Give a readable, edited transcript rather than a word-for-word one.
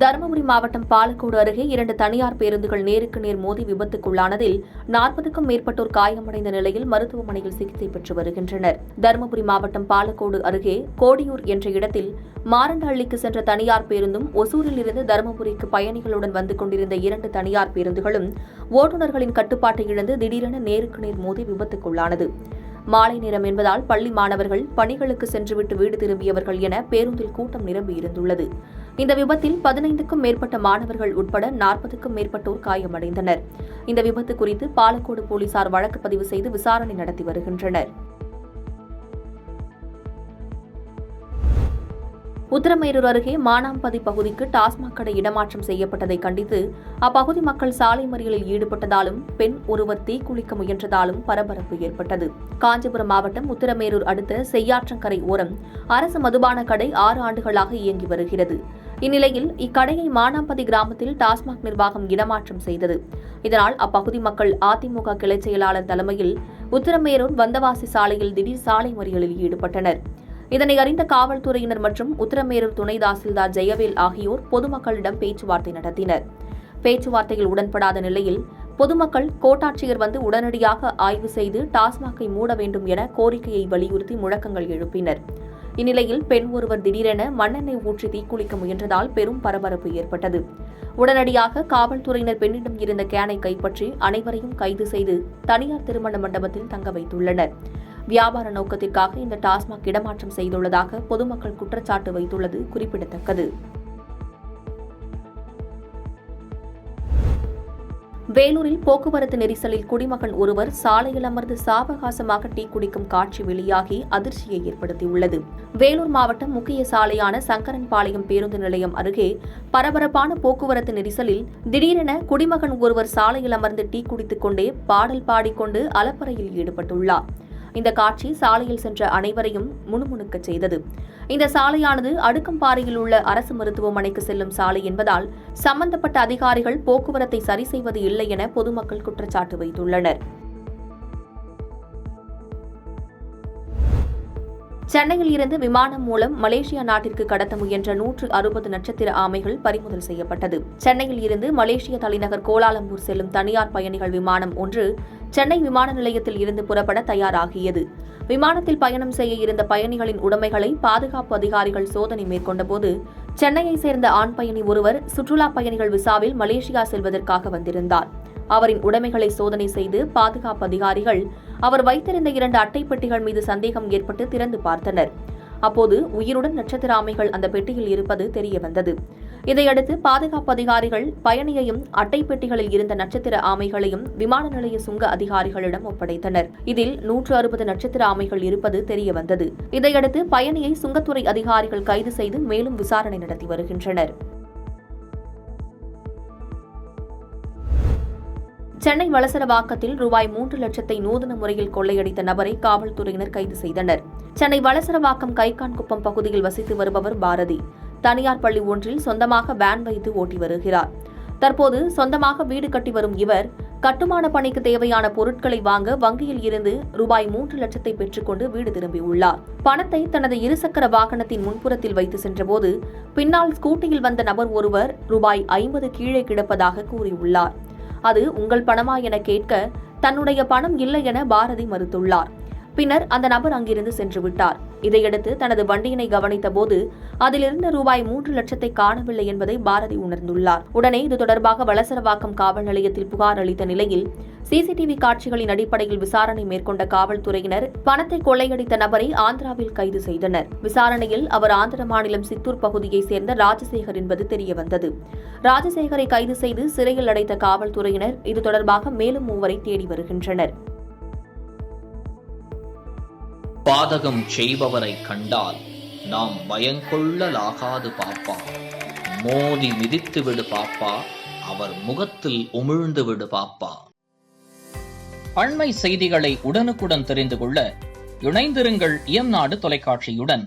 தருமபுரி மாவட்டம் பாலக்கோடு அருகே 2 தனியார் பேருந்துகள் நேருக்கு நேர் மோதி விபத்துக்குள்ளானதில் 40க்கும் மேற்பட்டோர் காயமடைந்த நிலையில் மருத்துவமனையில் சிகிச்சை பெற்று வருகின்றனர். தருமபுரி மாவட்டம் பாலக்கோடு அருகே கோடியூர் என்ற இடத்தில் மாரண்டஹள்ளிக்கு சென்ற தனியார் பேருந்தும் ஒசூரில் இருந்து தருமபுரிக்கு பயணிகளுடன் வந்து கொண்டிருந்த 2 தனியார் பேருந்துகளும் ஓட்டுநர்களின் கட்டுப்பாட்டை இழந்து திடீரென நேருக்கு நேர் மோதி விபத்துக்குள்ளானது. மாலை நேரம் என்பதால் பள்ளி மாணவர்கள் பணிகளுக்கு சென்றுவிட்டு வீடு திரும்பியவர்கள் என பேருந்தில் கூட்டம் நிரம்பியிருந்துள்ளது. இந்த விபத்தில் 15க்கும் மேற்பட்ட மாணவர்கள் உட்பட 40க்கும் மேற்பட்டோர் காயமடைந்தனர். இந்த விபத்து குறித்து பாலக்கோடு போலீசார் வழக்கு பதிவு செய்து விசாரணை நடத்தி வருகின்றனர். உத்தரமேரூர் அருகே மானாம்பதி பகுதிக்கு டாஸ்மாக் கடை இடமாற்றம் செய்யப்பட்டதை கண்டித்து அப்பகுதி மக்கள் சாலை மறியலில் ஈடுபட்டதாலும் பெண் ஒருவர் தீக்குளிக்க முயன்றதாலும் பரபரப்பு ஏற்பட்டது. காஞ்சிபுரம் மாவட்டம் உத்தரமேரூர் அடுத்த செய்யாற்றங்கரை ஓரம் அரசு மதுபான கடை 6 ஆண்டுகளாக இயங்கி வருகிறது. இந்நிலையில் இக்கடையை மானாம்பதி கிராமத்தில் டாஸ்மாக் நிர்வாகம் இடமாற்றம் செய்தது. இதனால் அப்பகுதி மக்கள் அதிமுக கிளைச் செயலாளர் தலைமையில் உத்தரமேரூர் வந்தவாசி சாலையில் திடீர் சாலை மறியலில் ஈடுபட்டனர். இதனை அறிந்த காவல்துறையினர் மற்றும் உத்தரமேரூர் துணை தாசில்தார் ஜெயவேல் ஆகியோர் பொதுமக்களிடம் பேச்சுவார்த்தை நடத்தினர். பேச்சுவார்த்தையில் உடன்படாத நிலையில் பொதுமக்கள் கோட்டாட்சியர் வந்து உடனடியாக ஆய்வு செய்து டாஸ்மாகை மூட வேண்டும் என கோரிக்கையை வலியுறுத்தி முழக்கங்கள் எழுப்பினர். இந்நிலையில் பெண் ஒருவர் திடீரென மண்ணெண்ணெய் ஊற்றி தீக்குளிக்க முயன்றதால் பெரும் பரபரப்பு ஏற்பட்டது. உடனடியாக காவல்துறையினர் பெண்ணிடம் இருந்த கேனை கைப்பற்றி அனைவரையும் கைது செய்து தனியார் திருமண மண்டபத்தில் தங்க வைத்துள்ளனர். வியாபார நோக்கத்திற்காக இந்த டாஸ்மாக் இடமாற்றம் செய்துள்ளதாக பொதுமக்கள் குற்றச்சாட்டு வைத்துள்ளது குறிப்பிடத்தக்கது. வேலூரில் போக்குவரத்து நெரிசலில் குடிமகன் ஒருவர் சாலையில் அமர்ந்து சாவகாசமாக டீ குடிக்கும் காட்சி வெளியாகி அதிர்ச்சியை ஏற்படுத்தியுள்ளது. வேலூர் மாவட்டம் முக்கிய சாலையான சங்கரன்பாளையம் பேருந்து நிலையம் அருகே பரபரப்பான போக்குவரத்து நெரிசலில் திடீரென குடிமகன் ஒருவர் சாலையில் அமர்ந்து டீ குடித்துக் கொண்டே பாடல் பாடிக்கொண்டு அலப்பறையில் ஈடுபட்டுள்ளார். இந்த காட்சி சாலையில் சென்ற அனைவரையும் முணுமுணுக்கச் செய்தது. இந்த சாலையானது அடுக்கம்பாறையில் உள்ள அரசு மருத்துவமனைக்கு செல்லும் சாலை என்பதால் சம்பந்தப்பட்ட அதிகாரிகள் போக்குவரத்தை சரி செய்வது இல்லை என பொதுமக்கள் குற்றச்சாட்டு வைத்துள்ளனர். சென்னையில் இருந்து விமானம் மூலம் மலேசியா நாட்டிற்கு கடத்த முயன்ற 160 நட்சத்திர ஆமைகள் பறிமுதல் செய்யப்பட்டது. சென்னையில் இருந்து மலேசிய தலைநகர் கோலாலம்பூர் செல்லும் தனியார் பயணிகள் விமானம் ஒன்று சென்னை விமான நிலையத்தில் இருந்து புறப்பட தயாராகியது. விமானத்தில் பயணம் செய்ய இருந்த பயணிகளின் உடைமைகளை பாதுகாப்பு அதிகாரிகள் சோதனை மேற்கொண்டபோது சென்னையை சேர்ந்த ஆண் பயணி ஒருவர் சுற்றுலா பயணிகள் விசாவில் மலேசியா செல்வதற்காக வந்திருந்தார். அவரின் உடைமைகளை சோதனை செய்து பாதுகாப்பு அதிகாரிகள் அவர் வைத்திருந்த 2 அட்டை பெட்டிகள் மீது சந்தேகம் ஏற்பட்டு திறந்து பார்த்தனர். அப்போது உயிருடன் நட்சத்திர ஆமைகள் அந்த பெட்டியில் இருப்பது தெரியவந்தது. இதையடுத்து பாதுகாப்பு அதிகாரிகள் பயணியையும் அட்டை பெட்டிகளில் இருந்த நட்சத்திர ஆமைகளையும் விமான நிலைய சுங்க அதிகாரிகளிடம் ஒப்படைத்தனர். இதில் 160 நட்சத்திர ஆமைகள் இருப்பது தெரியவந்தது. இதையடுத்து பயணியை சுங்கத்துறை அதிகாரிகள் கைது செய்து மேலும் விசாரணை நடத்தி வருகின்றனர். சென்னை வளசரவாக்கத்தில் ரூபாய் 3 லட்சத்தை நூதன முறையில் கொள்ளையடித்த நபரை காவல்துறையினர் கைது செய்தனர். சென்னை வளசரவாக்கம் கைக்கான்குப்பம் பகுதியில் வசித்து வருபவர் பாரதி. தனியார் பள்ளி ஒன்றில் சொந்தமாக வேன் வைத்து ஓட்டி வருகிறார். தற்போது சொந்தமாக வீடு கட்டி வரும் இவர் கட்டுமான பணிக்கு தேவையான பொருட்களை வாங்க வங்கியில் இருந்து ரூபாய் 3 லட்சத்தை பெற்றுக்கொண்டு வீடு திரும்பியுள்ளார். பணத்தை தனது இருசக்கர வாகனத்தின் முன்புறத்தில் வைத்து சென்றபோது பின்னால் ஸ்கூட்டியில் வந்த நபர் ஒருவர் ரூபாய் 50 கீழே கிடப்பதாக கூறியுள்ளார். அது உங்கள் பணமா என கேட்க தன்னுடைய பணம் இல்லை என பாரதி மறுத்துள்ளார். பின்னர் அந்த நபர் அங்கிருந்து சென்று விட்டார். இதையடுத்து தனது வண்டியினை கவனித்த போது அதிலிருந்த ரூபாய் 3 லட்சத்தை காணவில்லை என்பதை பாரதி உணர்ந்துள்ளார். உடனே இது தொடர்பாக வளசரவாக்கம் காவல் நிலையத்தில் புகார் அளித்த நிலையில் சிசிடிவி காட்சிகளின் அடிப்படையில் விசாரணை மேற்கொண்ட காவல்துறையினர் பணத்தை கொள்ளையடித்த நபரை ஆந்திராவில் கைது செய்தனர். விசாரணையில் அவர் ஆந்திர மாநிலம் சித்தூர் பகுதியைச் சேர்ந்த ராஜசேகர் என்பது தெரியவந்தது. ராஜசேகரை கைது செய்து சிறையில் அடைத்த காவல்துறையினர் இது தொடர்பாக மேலும் 3 தேடி வருகின்றனர். பாதகம் செய்பவரை கண்டால் நாம் பயங்கொள்ளலாகாது பாப்பா. மோதி மிதித்து விடு பாப்பா, அவர் முகத்தில் உமிழ்ந்து விடு பாப்பா. அண்மை செய்திகளை உடனுக்குடன் தெரிந்து கொள்ள இணைந்திருங்கள் இயம்நாடு தொலைக்காட்சியுடன்.